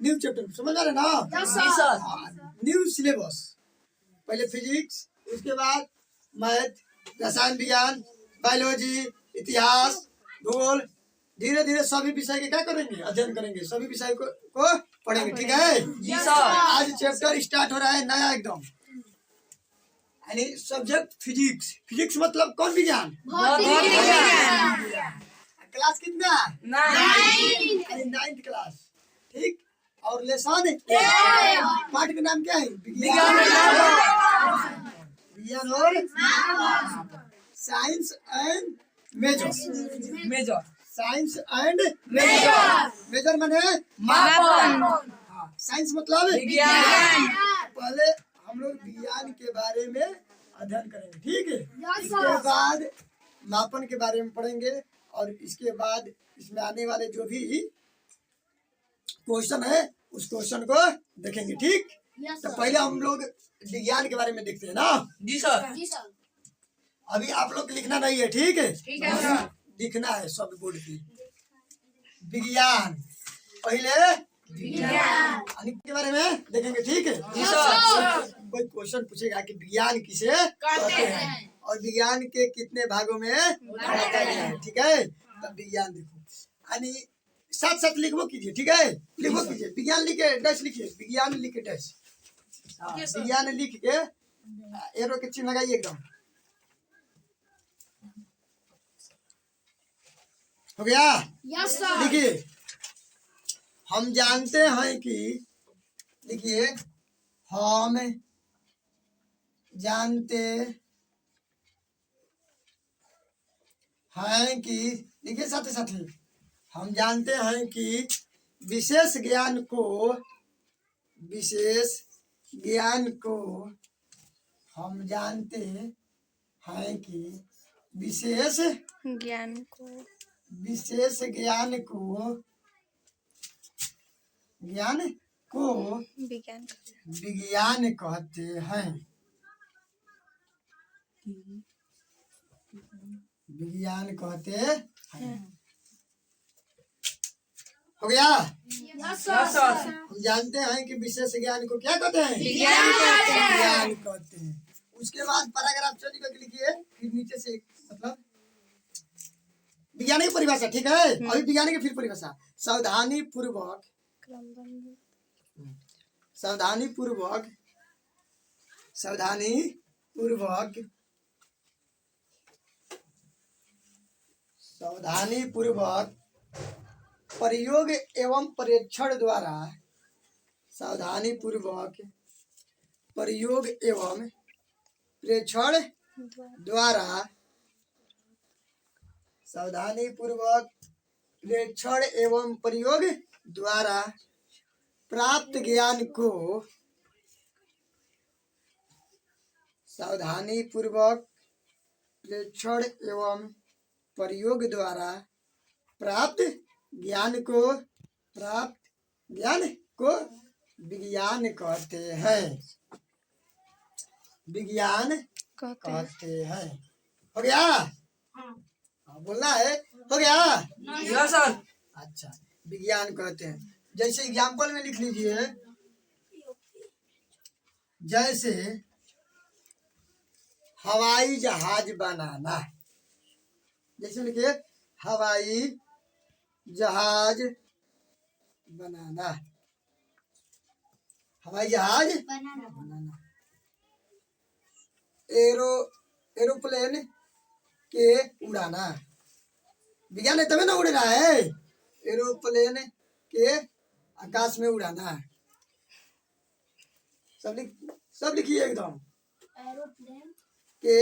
New chapter समझ आ रहे ना? जी सर। न्यू सिलेबस, पहले फिजिक्स, उसके बाद मैथ, रसायन विज्ञान, बायोलॉजी, इतिहास, भूगोल, धीरे धीरे सभी विषय के क्या करेंगे, अध्ययन करेंगे, सभी विषय को पढ़ेंगे। ठीक है जी सर। आज चैप्टर स्टार्ट हो रहा है नया एकदम, यानी सब्जेक्ट फिजिक्स। फिजिक्स मतलब कौन विज्ञान? क्लास कितना? 9th class. ठीक, और लेसन पाठ का नाम क्या है? विज्ञान और science and measure. Science and measure माने मापन। साइंस मतलब विज्ञान। पहले हम लोग विज्ञान के बारे में अध्ययन करेंगे। ठीक है, इसके बाद मापन के बारे में पढ़ेंगे और इसके बाद इसमें आने वाले जो भी क्वेश्चन है उस क्वेश्चन को देखेंगे। ठीक, तो पहले हम लोग विज्ञान के बारे में देखते हैं ना। जी सर। अभी आप लोग लिखना नहीं है, ठीक है? ठीक है सर। लिखना है सब बोर्ड पे। विज्ञान, पहले विज्ञान के बारे में देखेंगे। ठीक है, जी सर। कोई क्वेश्चन पूछेगा कि विज्ञान किसे कहते हैं और विज्ञान के कितने भागों में बांटा गया है। ठीक है, तब विज्ञान देखो, यानी साथ साथ लिखो कीजिए। ठीक है, लिखो कीजिए, विज्ञान लिखे डैश लिखिए, विज्ञान लिखे डैश, विज्ञान लिख के एरो के चिन्ह लगाइए एकदम। हो गया? देखिए, हम जानते हैं कि, देखिए, हम जानते हैं कि, देखिए साथ साथ हम जानते हैं कि विशेष ज्ञान को हम जानते हैं कि विशेष ज्ञान को विज्ञान कहते हैं। विज्ञान कहते हैं। हो गया? हम जानते हैं कि विशेष ज्ञान को क्या कहते हैं? विज्ञान कहते हैं। उसके बाद पैराग्राफ चल के लिखिए, फिर नीचे से मतलब विज्ञान की परिभाषा। ठीक है, अभी विज्ञान की फिर परिभाषा। सावधानी पूर्वक प्रयोग एवं परीक्षण द्वारा प्राप्त ज्ञान को विज्ञान कहते हैं। हो गया? हाँ, बोलना है। हो गया? Yes sir. अच्छा, विज्ञान कहते हैं। जैसे एग्जाम्पल में लिख लीजिए, जैसे हवाई जहाज बनाना, जैसे लिखिए हवाई जहाज बनाना, एरोप्लेन के उड़ाना। विज्ञान है तभी ना उड़ रहा है। एरोप्लेन के आकाश में उड़ाना। सब लिखिए एकदम, एरोप्लेन के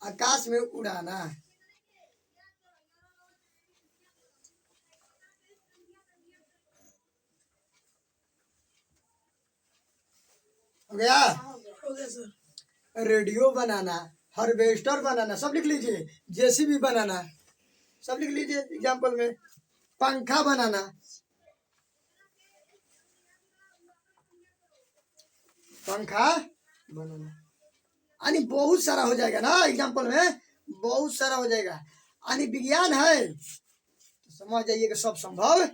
आकाश में उड़ाना। हो गया? रेडियो बनाना, हार्वेस्टर बनाना, सब लिख लीजिए। जेसीबी बनाना, सब लिख लीजिए एग्जाम्पल में। पंखा बनाना, यानी बहुत सारा हो जाएगा ना एग्जाम्पल में, बहुत सारा हो जाएगा। यानी विज्ञान है तो समझ जाइए कि सब संभव है।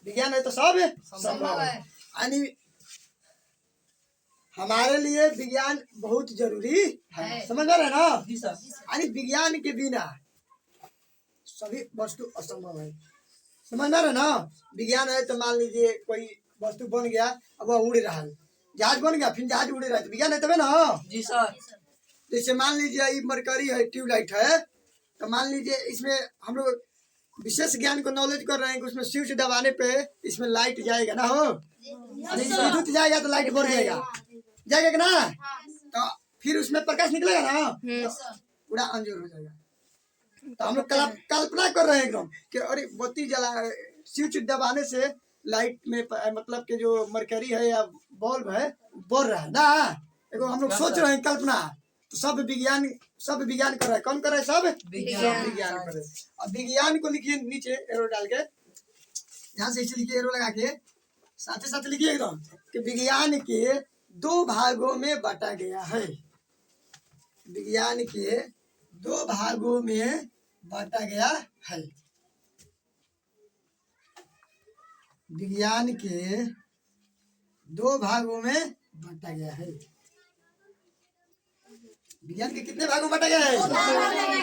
विज्ञान है तो सब संभव है। यानी हमारे लिए विज्ञान बहुत जरूरी है, समझ रहे हैं ना। जी सर। यानी विज्ञान के बिना सभी वस्तु असंभव है, समझ रहे हैं ना। विज्ञान है तो मान लीजिए कोई वस्तु बन गया, अब वह उड़ रहा है, जहाज बन गया फिर जहाज उड़ रहा है, तो विज्ञान है तबे ना। जी सर। जैसे मान लीजिए ये मरकरी है, ट्यूबलाइट है, तो मान लीजिए इसमें हम लोग विशेष ज्ञान को नॉलेज कर रहे हैं कि उसमें स्विच दबाने पे इसमें लाइट जाएगा ना, हो विद्युत जाएगा तो लाइट बढ़ जाएगा, जाएगा कि ना। तो फिर उसमें प्रकाश निकलेगा ना, तो पूरा अंजोर हो जाएगा। तो हम लोग कल्पना कर रहे हैं एकदम कि अरे बत्ती जला, स्विच दबाने से लाइट में मतलब कि जो मरकरी है या बल्ब है बढ़ रहा है ना। देखो हम लोग सोच रहे हैं कल्पना, तो सब विज्ञान कर रहा है। कौन कर रहा है? सब विज्ञान कर रहे हैं। अब विज्ञान को लिखिए नीचे एरो डाल के, यहाँ से इसे लिखिए एरो लगा के, साथ ही साथ लिखिए एकदम कि विज्ञान के 2 भागों में बांटा गया है। विज्ञान के 2 भागों में बांटा गया है। विज्ञान के 2 भागों में बांटा गया है। विज्ञान के कितने भागों में बांटा गया है?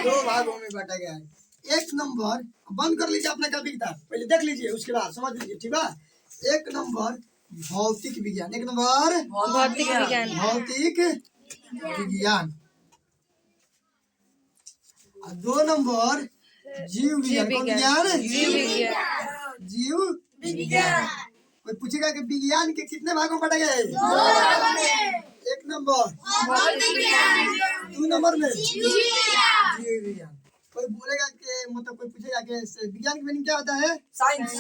2 भागों में बांटा गया है। 1 नंबर, बंद कर लीजिए अपना कॉपी किताब, पहले देख लीजिए उसके बाद समझ लीजिए, ठीक है। 1 नंबर भौतिक विज्ञान, 1 नंबर भौतिक विज्ञान, भौतिक विज्ञान, और 2 नंबर जीव विज्ञान। कौन विज्ञान? जीव विज्ञान, जीव विज्ञान। कोई पूछेगा कि विज्ञान के कितने भागों में बांटा गया है? 1 नंबर 2 नंबर में जीव विज्ञान। कोई बोलेगा कि मतलब कोई पूछेगा कि विज्ञान की मीनिंग क्या होता है? साइंस।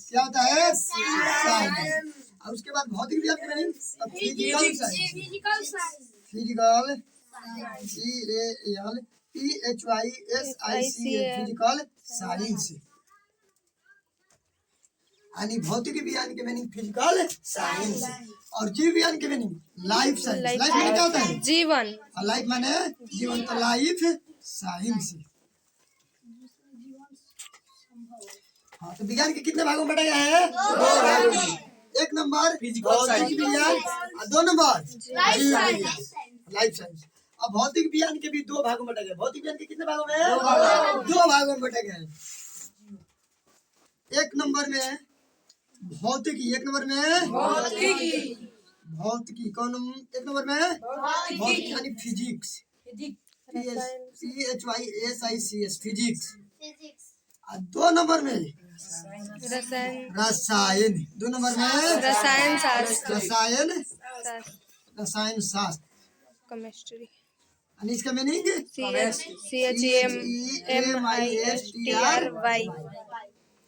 क्या होता है? साइंस। और उसके बाद भौतिक विज्ञान की meaning physical science, physical physical science. यानी भौतिक विज्ञान के मीनिंग फिजिकल साइंस, और जीव विज्ञान के मीनिंग लाइफ साइंस। लाइफ माने क्या होता है? जीवन, और लाइफ माने जीवन, तो लाइफ साइंस। हाँ, तो विज्ञान के कितने भागों में बांटा गया है? 2 भागों में। 1 नंबर भौतिक विज्ञान और 2 नंबर जीव विज्ञान, लाइफ साइंस। अब भौतिक विज्ञान के भी 2 भागों में बांटा गया। भौतिक विज्ञान के कितने भागों में? 2 भागों में बांटा गया है। 1 नंबर में भौतिकी, 1 नंबर में भौतिकी। कौन 1 नंबर में? भौतिकी यानी फिजिक्स, PHYSICS फिजिक्स। और 2 नंबर में रसायन, रसायन। 2 नंबर में रसायन शास्त्र, रसायन शास्त्र। केमिस्ट्री, यानी इसका मीनिंग CHEMISTRY।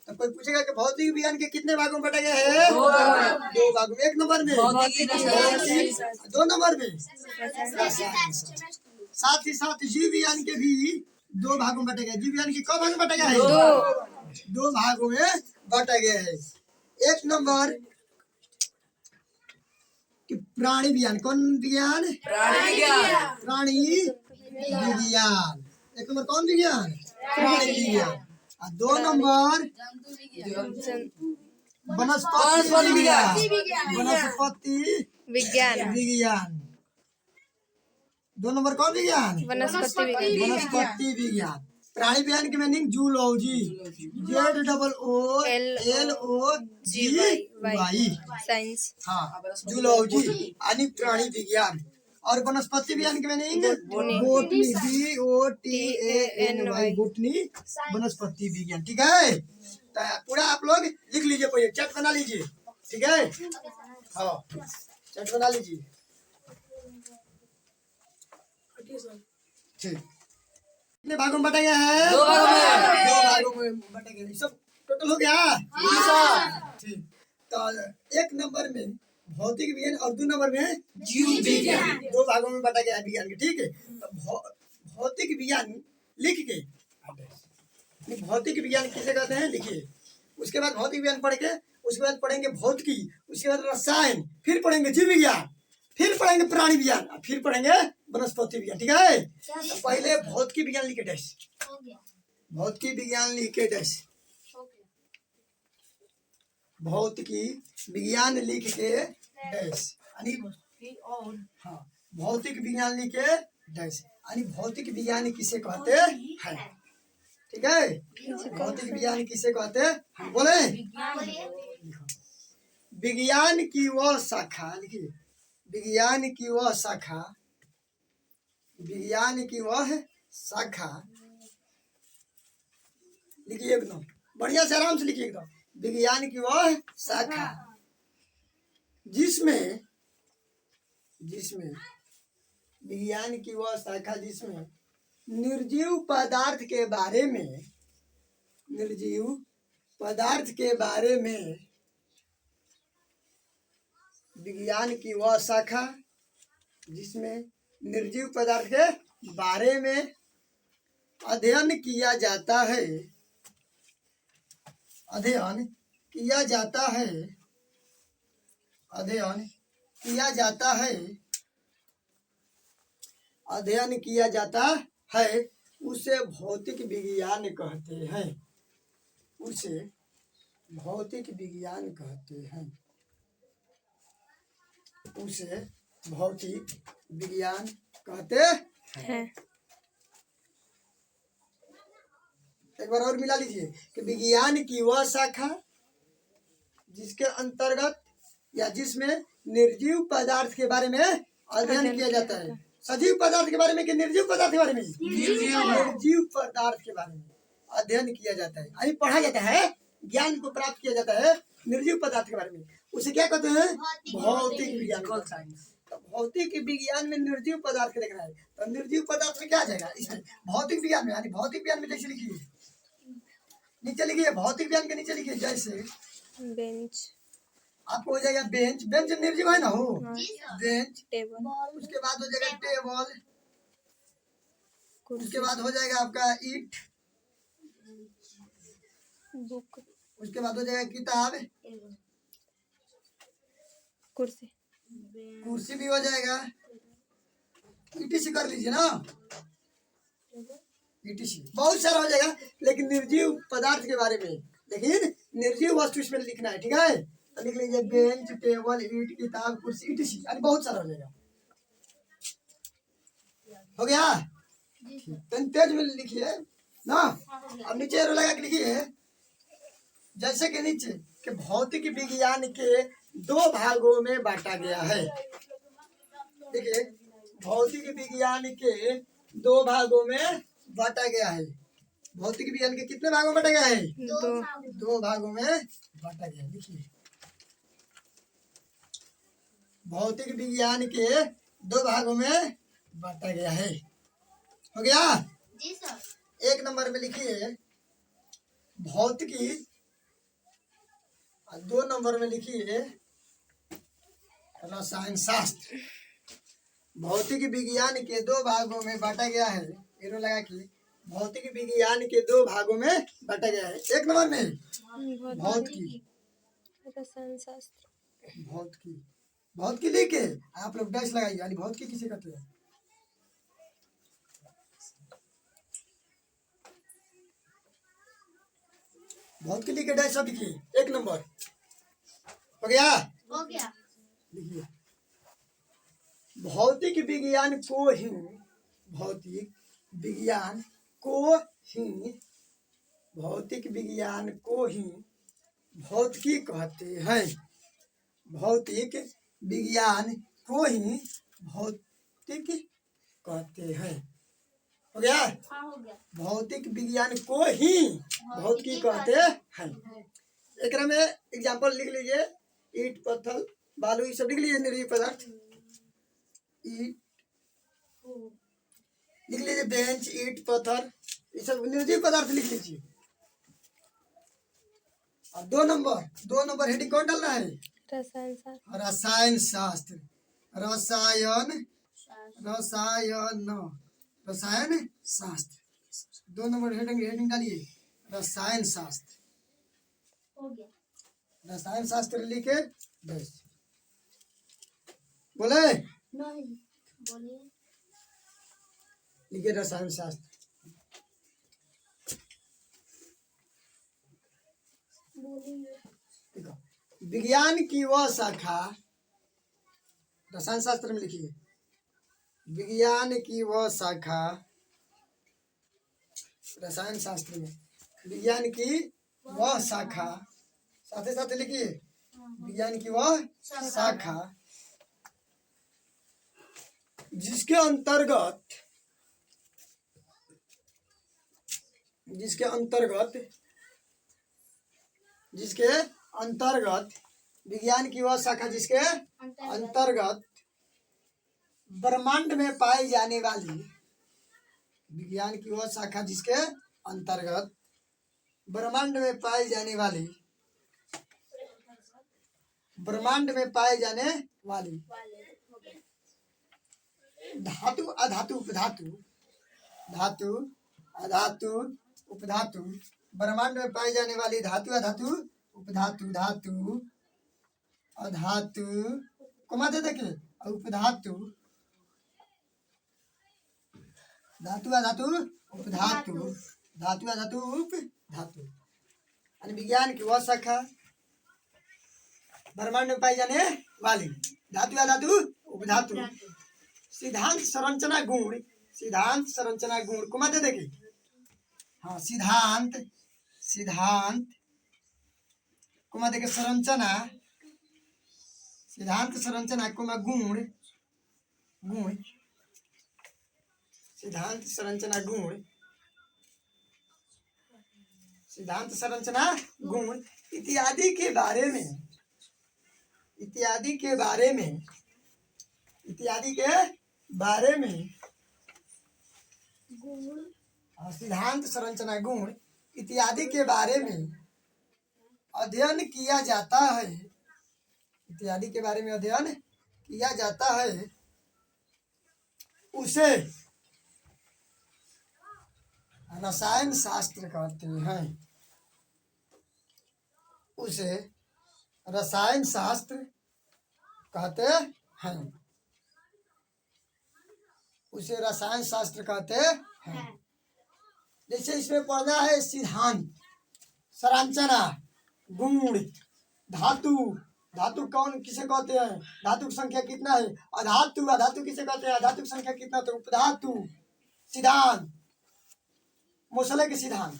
तो कोई पूछेगा कि भौतिक विज्ञान के कितने भागों में बांटा गया है? 2 भागों में। 1 नंबर में भौतिकी, 2 नंबर में रसायन। साथ ही साथ जीव विज्ञान के भी 2 भागों में बांटा गया। जीव विज्ञान के कब भागों में बांटा गया है? 2 भागों में बांटा गया है। 1 नंबर कि प्राणी विज्ञान। कौन विज्ञान? प्राणी विज्ञान। प्राणी विज्ञान। 1 नंबर कौन विज्ञान? प्राणी विज्ञान। और 2 नंबर वनस्पति विज्ञान, वनस्पति विज्ञान। 2 नंबर कौन विज्ञान? वनस्पति विज्ञान, वनस्पति विज्ञान। प्राणी विज्ञान की मीनिंग जूलॉजी, ZOOLOGY। साइंस, हाँ, जूलॉजी यानी प्राणी विज्ञान। और वनस्पति विज्ञान की मीनिंग बोटनी, BOTANY, बोटनी, वनस्पति विज्ञान। ठीक है, तो पूरा आप लोग लिख लीजिए, पहले चट बना लीजिए, ठीक है। हाँ, चट बना लीजिए, ठीक। कितने भागों में बांटा गया है? 2 भागों में। 2 भागों में बांटा गया है। सब टोटल हो गया? ठीक। तो 1 नंबर में भौतिक विज्ञान और 2 नंबर में जीव विज्ञान। 2 भागों में बांटा गया है विज्ञान के, ठीक है। तो भौतिक विज्ञान लिख के, भौतिक विज्ञान किसे कहते हैं लिखिए। उसके बाद भौतिक विज्ञान पढ़ के उसके बाद पढ़ेंगे भौतिकी, उसके बाद रसायन, फिर पढ़ेंगे जीव विज्ञान, फिर पढ़ेंगे प्राणी विज्ञान, फिर पढ़ेंगे वनस्पति विज्ञान। ठीक है, तो पहले भौतिकी विज्ञान लिखे डैश, भौतिकी विज्ञान लिखे डैश। भौतिकी विज्ञान लिख के डैश यानी हाँ भौतिक विज्ञान लिख के डैश यानी भौतिक विज्ञान किसे कहते हैं, ठीक है। भौतिक विज्ञान किसे कहते हैं बोले। विज्ञान की वह शाखा लिखिए, विज्ञान की वह शाखा, विज्ञान की वह शाखा लिखिए एकदम बढ़िया से आराम से लिखिए एकदम। विज्ञान की वह शाखा जिसमें जिसमें विज्ञान की वह शाखा जिसमें निर्जीव पदार्थ के बारे में, निर्जीव पदार्थ के बारे में, विज्ञान की वह शाखा जिसमें निर्जीव पदार्थ के बारे में अध्ययन किया जाता है, अध्ययन किया जाता है, अध्ययन किया जाता है, अध्ययन किया जाता है उसे भौतिक विज्ञान कहते हैं, उसे भौतिक विज्ञान कहते हैं, उसे भौतिक विज्ञान कहते हैं। एक बार और मिला लीजिए कि विज्ञान की वह शाखा जिसके अंतर्गत या जिसमें निर्जीव पदार्थ के बारे में अध्ययन किया जाता है, सजीव पदार्थ के बारे में कि निर्जीव पदार्थ के बारे में, निर्जीव पदार्थ के बारे में अध्ययन किया जाता है यानी पढ़ा जाता है, ज्ञान को प्राप्त किया जाता है निर्जीव पदार्थ के बारे में, उसे क्या कहते हैं भौतिक विज्ञान। तो भौतिक विज्ञान में निर्जीव पदार्थ देखना है तो निर्जीव पदार्थ में क्या आ जाएगा इसमें भौतिक विज्ञान में, यानी भौतिक विज्ञान में जैसे लिखिए नीचे लिखिए, भौतिक विज्ञान के नीचे लिखिए जैसे बेंच, आपको हो जाएगा बेंच, बेंच निर्जीव है ना हो, बेंच, टेबल, उसके बाद हो जाएगा टेबल, उसके बाद हो जाएगा आपका ईट, बुक, उसके बाद हो जाएगा किताब, कुर्सी, कुर्सी भी हो जाएगा, ईटीसी कर लीजिए ना, ईटीसी बहुत सारा हो जाएगा। लेकिन निर्जीव पदार्थ के बारे में, लेकिन निर्जीव वस्तु इसमें लिखना है, ठीक है। तो लिख लीजिए बेंच, टेबल, ईट, किताब, कुर्सी, ईटीसी यानी बहुत सारा हो जाएगा। हो गया तेज में लिखिए ना। अब नीचे एरो लगा के लिखिए जैसे कि नीचे कि भौतिक विज्ञान के दो भागों में बांटा गया है। देखिए भौतिक विज्ञान के दो भागों में बांटा गया है। भौतिक विज्ञान के कितने भागों में बांटा गया है? दो भागों में बांटा गया है। लिखिए भौतिक विज्ञान के दो भागों में बांटा गया है। हो गया जी सर। 1 नंबर में लिखिए भौतिकी, 2 नंबर में लिखिए रसायन शास्त्र। भौतिक विज्ञान के दो भागों में बांटा गया है। एरो लगा के भौतिक विज्ञान के दो भागों में बांटा गया है। 1 नंबर में भौतिकी, रसायन शास्त्र, भौतिकी, भौतिकी लिखे आप लोग डैश लगाइए, यानी भौतिकी किसे कहते हैं? भौतिकी लिखे डैश सब लिखिए। 1 नंबर हो गया। हो गया। लिखिए भौतिक विज्ञान को ही, भौतिक विज्ञान को ही, भौतिक विज्ञान को ही भौतिकी कहते हैं। भौतिक विज्ञान को ही भौतिक कहते हैं। हो गया। हाँ हो गया। भौतिक विज्ञान को ही भौतिकी कहते हैं। एक में एग्जाम्पल लिख लीजिए, ईट, पत्थर, बालू, ये सब लिख लीजिए निर्जीव पदार्थ। ईट लिख लीजिए, बेंच, ईट, पत्थर, ये सब निर्जीव पदार्थ लिख लीजिए। और 2 नंबर हेडिंग कौन डालना है? रसायन शास्त्र, रसायन शास्त्र, रसायन, रसायन, रसायन शास्त्र। 2 नंबर हेडिंग डालिए रसायन शास्त्र। हो गया। रसायन शास्त्र लिखे बस। बोले नहीं बोलिए। लिखे रसायन शास्त्र। बोलिए। देखो विज्ञान की वह शाखा, रसायन शास्त्र में लिखिए, विज्ञान की वह शाखा, रसायन शास्त्र में विज्ञान की वह शाखा, साथ साथ लिखिए विज्ञान की वह शाखा जिसके अंतर्गत, जिसके अंतर्गत, जिसके अंतर्गत, विज्ञान की वह शाखा जिसके अंतर्गत ब्रह्मांड में पाई जाने वाली, विज्ञान की वह शाखा जिसके अंतर्गत ब्रह्मांड में पाई जाने वाली, ब्रह्मांड में पाए जाने वाली धातु अधातु उपधातु, धातु अधातु उपधातु, ब्रह्मांड में पाई जाने वाली धातु अधातु उपधातु, धातु अधातु कोमा दे देखे उपधातु, धातु अधातु उपधातु, धातु अधातु उपधातु, यानी विज्ञान की वह शाखा ब्रह्मांड में पाई जाने वाली धातु अधातु उपधातु, सिद्धांत संरचना गुण, सिद्धांत संरचना गुण को मत देखिए, हाँ सिद्धांत, सिद्धांत को मत देखिए संरचना, सिद्धांत संरचना को मत गुण, गुण सिद्धांत संरचना गुण, सिद्धांत संरचना गुण इत्यादि के बारे में, इत्यादि के बारे में, इत्यादि के बारे में सिद्धांत संरचना गुण इत्यादि के बारे में अध्ययन किया जाता है, इत्यादि के बारे में अध्ययन किया जाता है, उसे रसायन शास्त्र कहते हैं, उसे रसायन शास्त्र कहते हैं, उसे रसायन शास्त्र कहते हैं। जैसे इसमें पढ़ना है सिद्धांत, संरचना, गुण, धातु, धातु कौन किसे कहते हैं, धातु की संख्या कितना है, अधातु, अधातु किसे कहते हैं, अधातु की संख्या कितना, तो उपधातु, सिद्धांत, मौसले के सिद्धांत,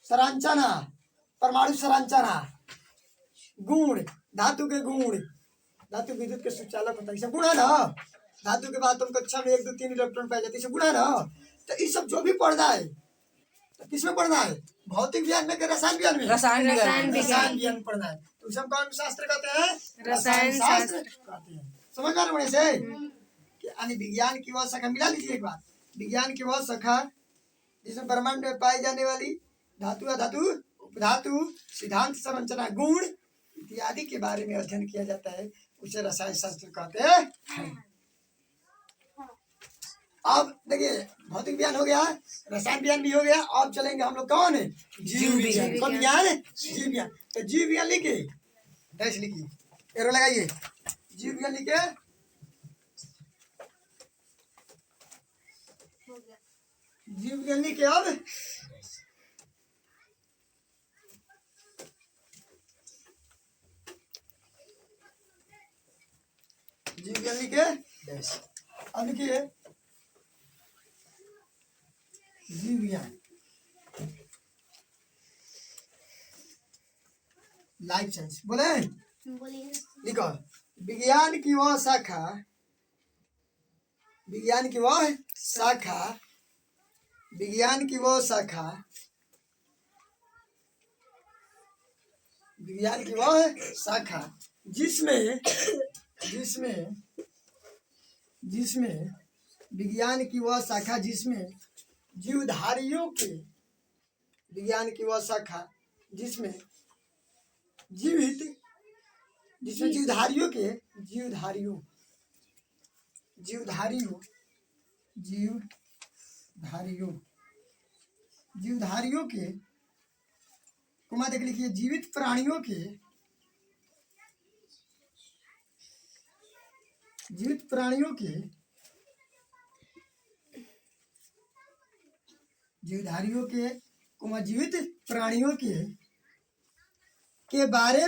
संरचना, परमाणु संरचना, गुण, धातु के गुण, धातु विद्युत के सुचालक होता है, सब गुण है ना, धातु के बाद तुम कक्षा में 1 2 3 इलेक्ट्रॉन पाए जाते हैं, गुण है ना, तो ये सब जो भी पढ़ना है तो किसमें पढ़ना है, भौतिक विज्ञान में, रसायन विज्ञान में, रसायन विज्ञान, रसायन विज्ञान पढ़ना है, तो सब कौन शास्त्र कहते हैं, रसायन शास्त्र कहते हैं। समझ में आ रहा है से कि यानी विज्ञान की वह शाखा, मिला लीजिए एक बात, विज्ञान की वह शाखा जिसमें ब्रह्मांड में पाई जाने वाली धातु अधातु उपधातु, सिद्धांत संरचना गुण इत्यादि के बारे में अध्ययन किया जाता है, उसे रसायन शास्त्र कहते हैं। अब देखिए भौतिक विज्ञान हो गया, रसायन विज्ञान भी हो गया, अब चलेंगे हम लोग कौन है, जीव विज्ञान। कौन विज्ञान, जीव विज्ञान। तो जीव विज्ञान लिखिए, डैश लिखिए, एरो लगाइए, जीव विज्ञान लिखिए, जीव विज्ञान लिखिए। अब जीव विज्ञान लिखिए डैश, अब लिखिए जीव विज्ञान, लाइफ साइंस बोले, बोलिए लिखो विज्ञान की वह शाखा, विज्ञान की वह शाखा, विज्ञान की वह शाखा, विज्ञान की वह शाखा जिसमें, जिसमें, जिसमें विज्ञान की वह शाखा जिसमें जीवधारियों के, विज्ञान की वह शाखा जिसमें जीवित, जिसमें जीवधारियों के, जीवधारियों, जीवधारियों, जीवधारियों, जीवधारियों के कुमार देख लिखिए, जीवित प्राणियों के, जीवित प्राणियों के, जीवधारियों के कुमार जीवित प्राणियों के के बारे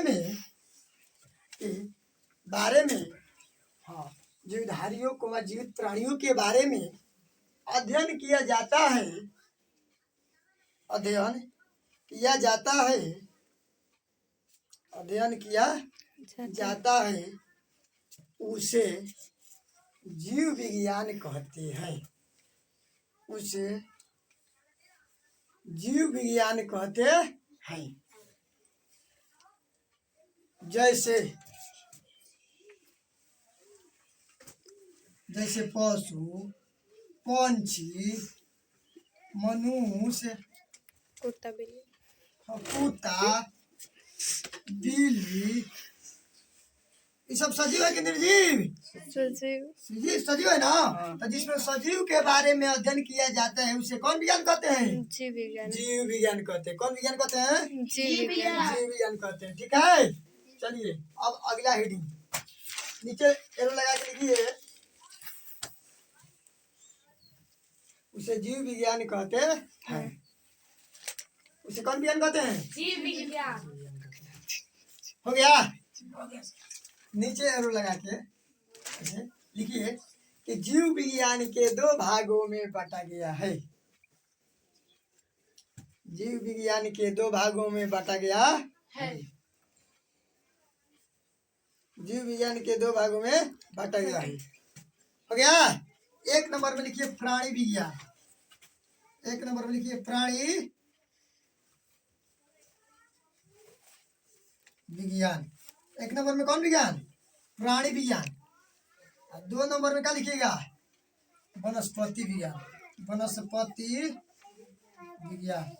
में हाँ जीवधारियों को व जीवित प्राणियों के बारे में अध्ययन किया जाता है अध्ययन किया जाता है अध्ययन किया जाता है उसे जीव विज्ञान कहते हैं उसे जीव विज्ञान कहते हैं जैसे जैसे पशु पंछी मनुष्य कुत्ता बिल्ली कुत्ता बिल्ली ये सब सजीव है कि निर्जीव सजीव सजीव है ना तो जिसमें सजीव के बारे में अध्ययन किया जाता है उसे कौन विज्ञान कहते हैं जीव विज्ञान जीव विज्ञान कहते हैं कौन विज्ञान कहते हैं जीव विज्ञान जीव विज्ञान कहते हैं ठीक है चलिए अब अगला हेडिंग नीचे एरो लगा के लिखिए उसे जीव विज्ञान कहते हैं उसे कौन विज्ञान कहते हैं जीव विज्ञान। हो गया नीचे एरो लगा के लिखिए कि जीव विज्ञान के 2 भागों में बांटा गया है जीव विज्ञान के 2 भागों में बांटा गया है जीव विज्ञान के 2 भागों में बांटा गया है हो गया 1 नंबर में लिखिए प्राणी विज्ञान 1 नंबर में लिखिए प्राणी विज्ञान 1 नंबर में कौन विज्ञान प्राणी विज्ञान 2 नंबर में क्या लिखिएगा वनस्पति विज्ञान वनस्पति विज्ञान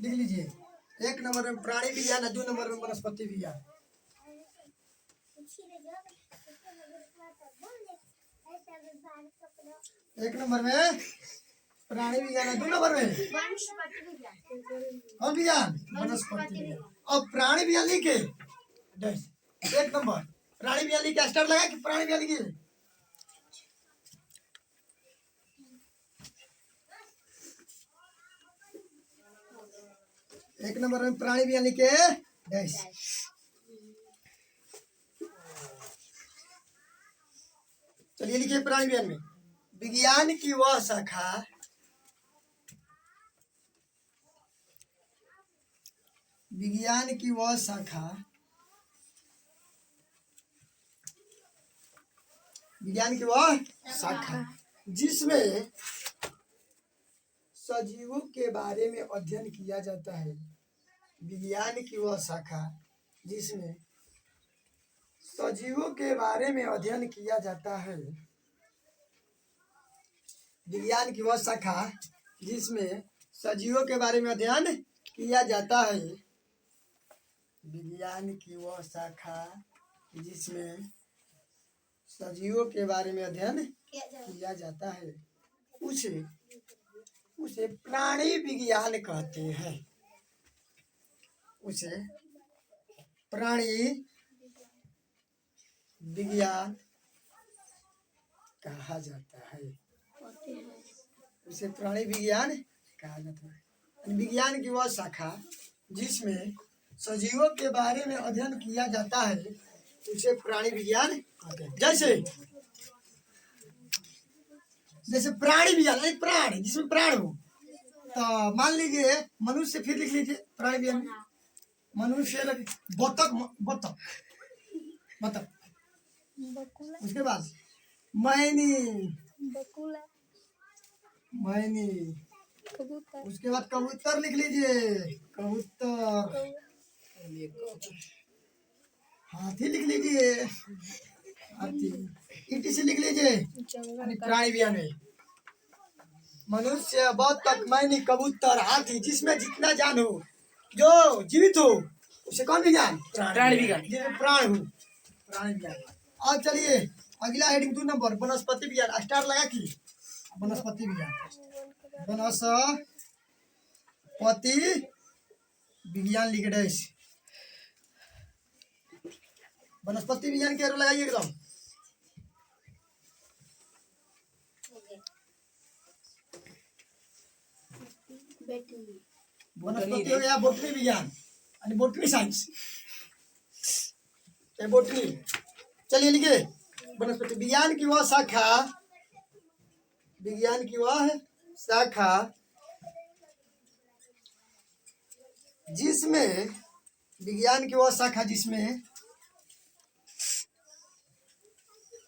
लिख लीजिए 1 नंबर में प्राणी विज्ञान 2 नंबर में वनस्पति विज्ञान 1 नंबर में प्राणी विज्ञान 2 नंबर में कौन विज्ञान वनस्पति विज्ञान अब प्राणी विज्ञान लिखे 1 नंबर प्राणी विज्ञान लिखे स्टार लगा कि प्राणी विज्ञान लिखिए एक नंबर में प्राणी विज्ञान लिखे डैश चलिए लिखिए प्राणी विज्ञान में विज्ञान की वह शाखा विज्ञान की वह शाखा विज्ञान की वह शाखा जिसमें सजीवों के बारे में अध्ययन किया जाता है विज्ञान की वह शाखा जिसमें सजीवों के बारे में अध्ययन किया जाता है विज्ञान की वह शाखा जिसमें सजीवों के बारे में अध्ययन किया जाता है विज्ञान की वह शाखा जिसमें सजीवों के बारे में अध्ययन किया जाता है उसे उसे प्राणी विज्ञान कहते हैं उसे प्राणी विज्ञान कहा जाता है उसे प्राणी विज्ञान कहा जाता है विज्ञान की वह शाखा जिसमें सजीवों के बारे में अध्ययन किया जाता है उसे प्राणी विज्ञान कहते हैं जैसे प्राणी विज्ञान एक प्राणी जिसमें प्राण हो तो मान लीजिए मनुष्य फिर लिख लीजिए प्राणी विज्ञान मनुष्य बतख बतख बतख बकुला उसके बाद मैनी बकुला मैनी कबूतर उसके बाद कबूतर लिख लीजिए कबूतर हाथी लिख लीजिए हाथी ईटी से लिख लीजिए जंगल का प्राणी विज्ञान में मनुष्य बतख मैनी कबूतर हाथी जिसमें जितना जान हो जो जीवित हो उसे कौन विज्ञान प्राणी विज्ञान। जिसमें प्राण हो प्राणी विज्ञान अब चलिए अगला हेडिंग 2 नंबर वनस्पति विज्ञान स्टार लगा की वनस्पति विज्ञान वनस्पति विज्ञान लिख रहे वनस्पति विज्ञान के एरो लगाइए एकदम बेटी वनस्पति हो गया बोटनी विज्ञान यानी बोटनी साइंस, बोटनी। चलिए लिखिए, वनस्पति विज्ञान की वह शाखा, विज्ञान की वह शाखा जिसमें, विज्ञान की वह शाखा जिसमें,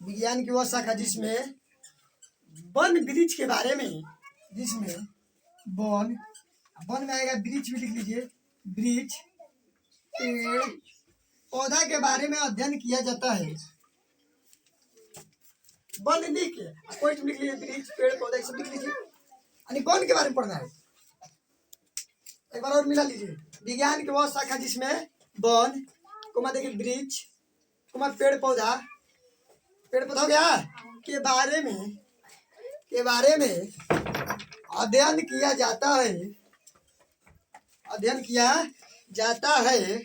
विज्ञान की वह शाखा जिसमें वन वृक्ष के बारे में, जिसमें वन, वन में आएगा वृक्ष भी लिख लीजिए, वृक्ष पेड़ पौधा के बारे में अध्ययन किया जाता है। वन लिख के कोई लिख लीजिए, वृक्ष पेड़ पौधा सब लिख लीजिए, यानी कौन के बारे में पढ़ना है। एक बार और मिला लीजिए, विज्ञान की वह शाखा जिसमें वन कोमा देखिए वृक्ष कोमा पेड़ पौधा हो गया के बारे में, के बारे में अध्ययन किया जाता है, अध्ययन किया जाता है,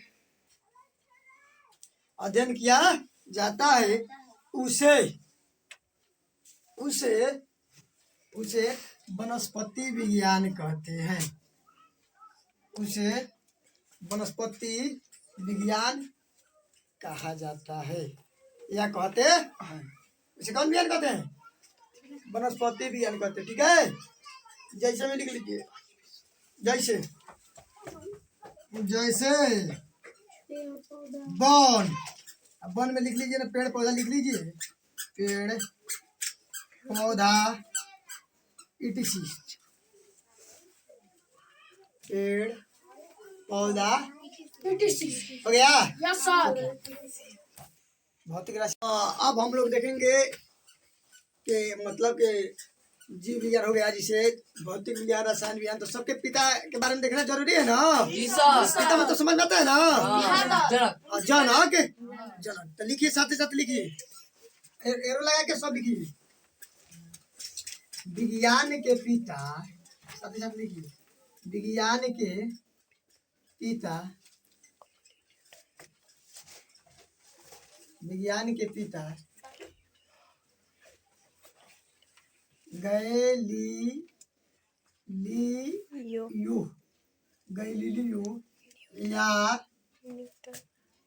अध्ययन किया जाता है, उसे उसे उसे वनस्पति विज्ञान कहते हैं, उसे वनस्पति विज्ञान कहा जाता है या कहते हैं। उसे कौन विज्ञान कहते हैं? वनस्पति विज्ञान कहते हैं। ठीक है, जैसे में लिख लीजिए, जैसे जैसे वन, अब वन में लिख लीजिए ना, पेड़ पौधा लिख लीजिए, पेड़ पौधा इटिसी, पेड़ पौधा हो गया। Yes sir. भौतिक राशि। अब हम लोग देखेंगे कि मतलब कि जीव विज्ञान हो गया, जिसे भौतिक विज्ञान रसायन विज्ञान, तो सबके पिता के बारे में देखना जरूरी है ना। जी सर। पिता मतलब समझ में आता है ना। जनक। जनक, जनक तो लिखिए, साथ ही साथ लिखिए, एरो लगा के सब लिखिए, विज्ञान के पिता, साथ ही साथ लिखिए, विज्ञान के पिता, विज्ञान के पिता गैलीलियो या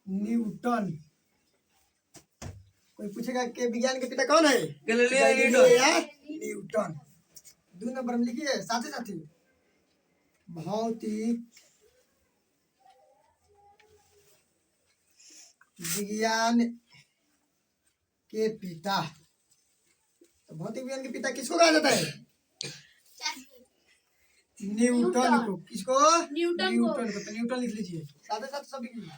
न्यूटन। कोई पूछेगा कि विज्ञान के पिता कौन है? गैलीलियो या न्यूटन। 2 नंबर में लिखिए साथ ही भौतिक विज्ञान के पिता, तो भौतिक विज्ञान के पिता किसको कहा जाता है? न्यूटन को। किसको? न्यूटन को। तो न्यूटन लिख लीजिए साथ साथ सब लिखिए।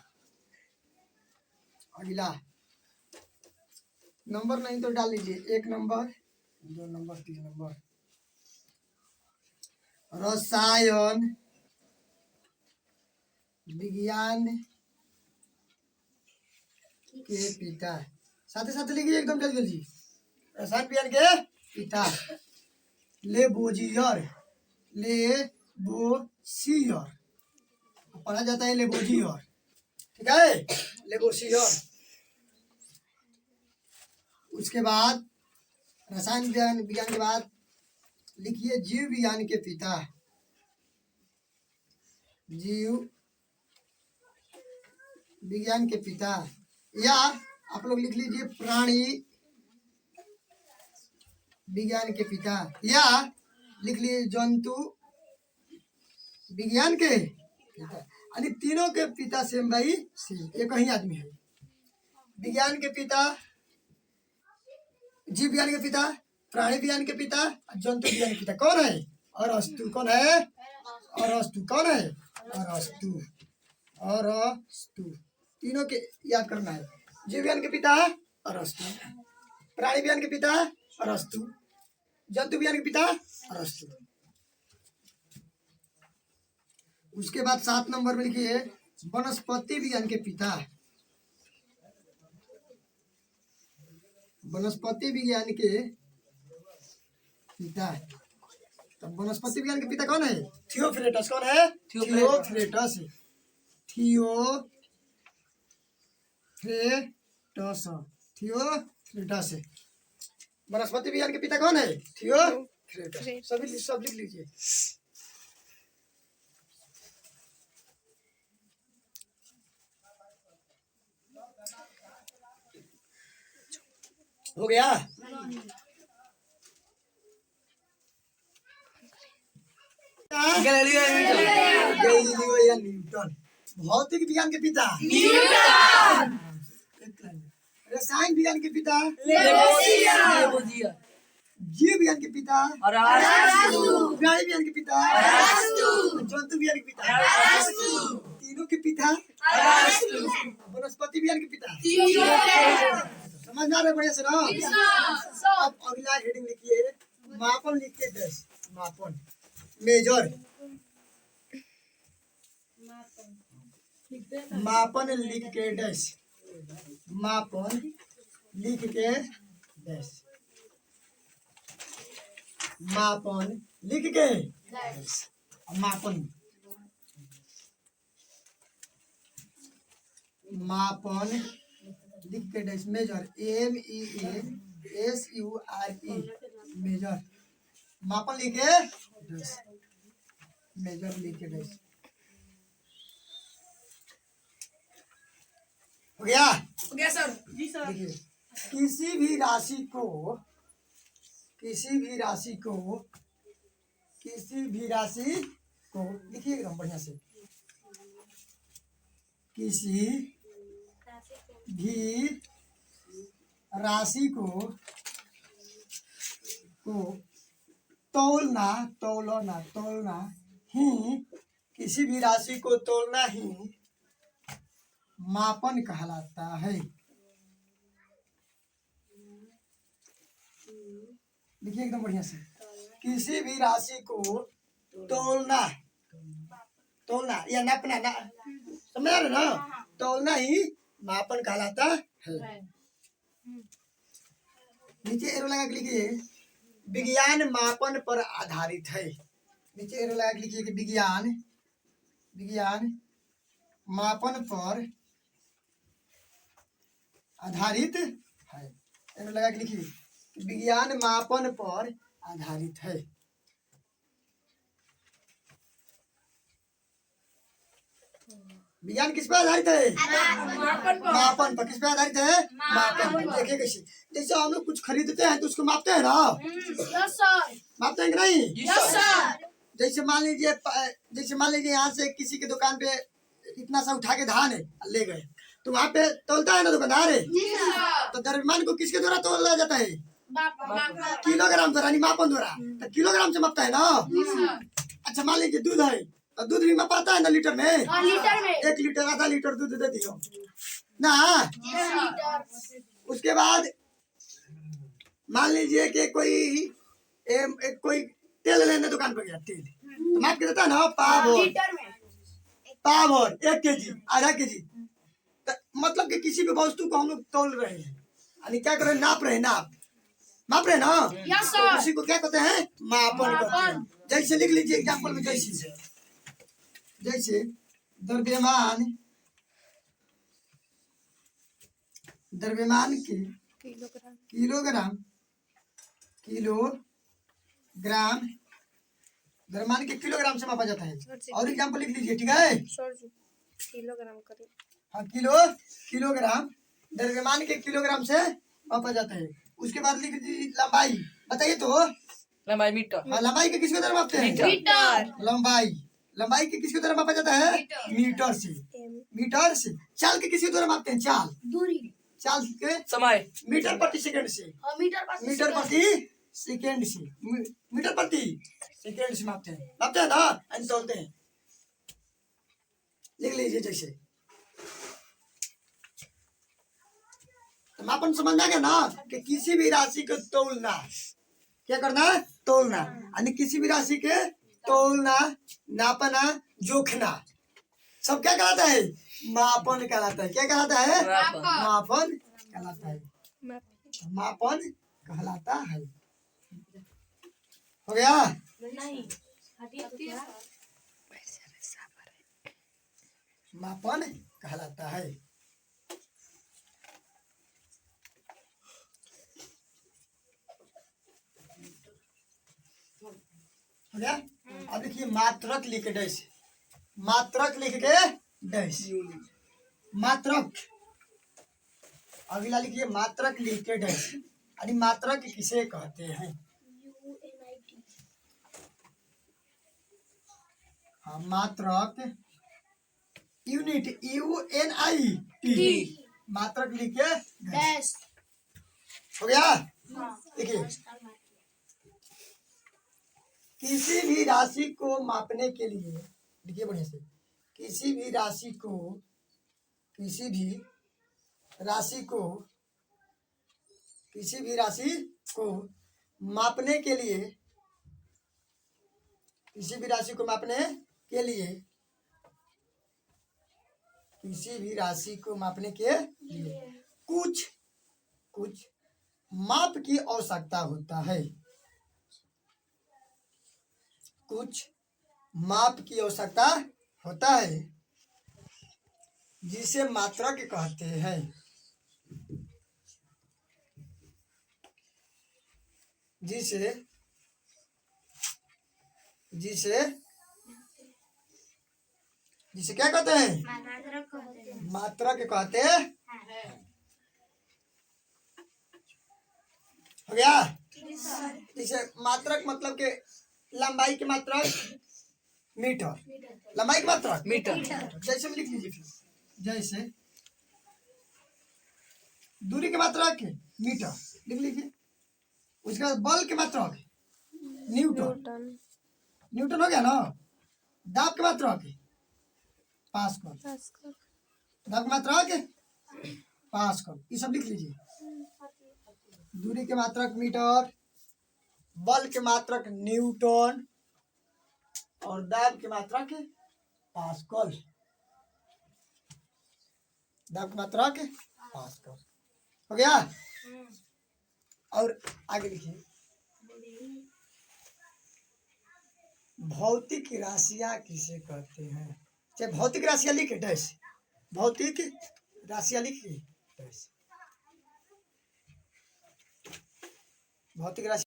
अगला नंबर नहीं तो डाल लीजिए, 1 नंबर 2 नंबर 3 नंबर। रसायन विज्ञान के पिता, साथ ही लिखिए एकदम जल्दी जल्दी। रसायन विज्ञान के पिता लेबोजियर, लेबोसियर पढ़ा जाता है, लेबोजियर। ठीक है, लेबोसियर। उसके बाद रसायन विज्ञान के बाद लिखिए जीव विज्ञान के पिता, जीव विज्ञान के पिता, या आप लोग लिख लीजिए प्राणी विज्ञान के पिता, या लिख लीजिए जंतु विज्ञान के पिता। यानी तीनों के पिता सेम भाई सेम, एक ही आदमी है। विज्ञान के पिता, जीव विज्ञान के पिता, प्राणी विज्ञान के पिता, जंतु विज्ञान के पिता कौन है? अरस्तु। कौन है? अरस्तु। कौन है? अरस्तु। अरस्तु। तीनों के याद करना है। जीव विज्ञान के पिता अरस्तु, प्राणी विज्ञान के पिता अरस्तु, जंतु विज्ञान के पिता अरस्तु। उसके बाद 7 नंबर में लिखिए वनस्पति विज्ञान के पिता, वनस्पति विज्ञान के पिता। तो वनस्पति विज्ञान के पिता कौन है? थियोफ्रेटस। कौन है? थियोफ्रेटस। थियोफ्रेटस। वनस्पति विज्ञान के पिता कौन है? थियोफ्रेटस। सब लिख लीजिए। हो गया। Galileo Newton. गैलीलियो या न्यूटन भौतिक विज्ञान के पिता रसायन विज्ञान के पिता लेवोजिया। जीव विज्ञान के पिता अरस्तु। प्राणी विज्ञान के पिता जंतु विज्ञान के पिता तीनों के पिता वनस्पति विज्ञान के पिता। समझ आ रहे बढ़िया से ना। अब अगला हेडिंग लिखिए मापन लिख के 10 मापन मेजर मापन लिख के 10 मापन लिख के 10 मापन लिख के 10 मापन मापन लिख के 10 मेजर MEASURE मेजर मापन लिख के 10 मेजर लिख के 10 हो गया। हो गया सर। जी सर। देखिए किसी भी राशि को लिखिए एकदम बढ़िया से किसी भी राशि को तोलना ही किसी भी राशि को तोलना ही मापन कहलाता है। देखिए एकदम बढ़िया से किसी भी राशि को तोलना या नापना ना समझ रहे ना तोलना ही मापन कहलाता है। नीचे एरो लगा के लिखिए विज्ञान मापन पर आधारित है। नीचे एरो लगा के लिखिए कि विज्ञान मापन पर आधारित है। एरो लगा के लिखिए विज्ञान मापन पर आधारित है। विज्ञान किस पर आधारित है? मापन पर। किस पर आधारित है? मापन पर। देखिए कैसे जैसे हम लोग कुछ खरीदते हैं तो उसको मापते हैं ना। मापते हैं कि नहीं? जैसे मान लीजिए यहाँ से किसी के दुकान पे इतना सा उठा के धान है ले गए तो वहाँ पे तोलता है ना दुकानदार है तो द्रव्यमान को किसके द्वारा तोला जाता है? किलोग्राम द्वारा मापन द्वारा। तो किलोग्राम से मापता है ना। अच्छा मान लीजिए दूध है तो दूध भी मापाता है ना लीटर में। 1 लीटर आधा लीटर दूध दे दियो ना। उसके बाद मान लीजिए कि कोई तेल लेने दुकान पर गया तेल तो माप के देता है ना पाव और 1 केजी आधा केजी। तो मतलब कि किसी भी वस्तु को हम लोग तोल रहे हैं यानी क्या कर रहे हैं माप रहे हैं ना। तो उसी को क्या कहते हैं? मापन कहते हैं। जैसे लिख लीजिए एग्जाम्पल में जैसे द्रव्यमान के किलोग्राम द्रव्यमान के किलोग्राम से मापा जाता है। और एग्जाम्पल लिख लीजिए ठीक है। किलोग्राम करें। हाँ किलोग्राम द्रव्यमान के किलोग्राम से मापा जाता है। उसके बाद लिख दीजिए लंबाई बताइए तो। लंबाई मीटर। हाँ लंबाई के किसके द्वारा मापते हैं? मीटर। लंबाई के किसके द्वारा मापा जाता है? मीटर से। चाल के किसके द्वारा मापते हैं? चाल के समय मीटर प्रति सेकंड से। मीटर प्रति सेकंड से मापते हैं ना एंड तोलते हैं। लिख लीजिए जैसे तो मापन समझ आ गया ना कि किसी भी राशि को तोलना क्या करना? तोलना यानी किसी भी राशि के तोलना नापना जोखना सब क्या कहलाता है? मापन कहलाता है। क्या कहलाता है? मापन कहलाता है। मापन कहलाता है। हो गया। मापन कहलाता है। हो गया। अब देखिए मात्रक लिख के डैश मात्रक अगला लिखिए मात्रक लिख के डैश यानी मात्रक किसे कहते हैं? UNIT हाँ, मात्रक यूनिट UNIT मात्रक लिखिए। डैश हो गया। हाँ देखिए, किसी भी राशि को मापने के लिए, देखिए बढ़िया से, किसी भी राशि को किसी भी राशि को मापने के लिए किसी भी राशि को मापने के लिए किसी भी राशि को मापने के लिए कुछ माप की आवश्यकता होता है। कुछ माप की आवश्यकता होता है जिसे मात्रक कहते हैं। जिसे क्या कहते हैं? मात्रक कहते हैं। मात्रक कहते हैं। हो गया। जैसे मात्रक मतलब के लंबाई की मात्रक मीटर, लंबाई की मात्रक मीटर। जैसे भी लिख लीजिए फिर। जैसे दूरी की मात्रक मीटर लिख लीजिए। उसके बाद बल की मात्रक न्यूटन, न्यूटन हो गया ना। दाब की मात्रक पास्कल, दाब की मात्रक पास्कल, ये सब लिख लीजिए। दूरी के मात्रक मीटर, बल के मात्रक न्यूटन और दाब की मात्रक पास्कल। दाब की मात्रक पास्कल। हो गया। और आगे लिखिए। भौतिक राशियां किसे कहते हैं? चाहे भौतिक राशियां लिखे डैश, भौतिक राशियां लिखिए डैश, भौतिक राशि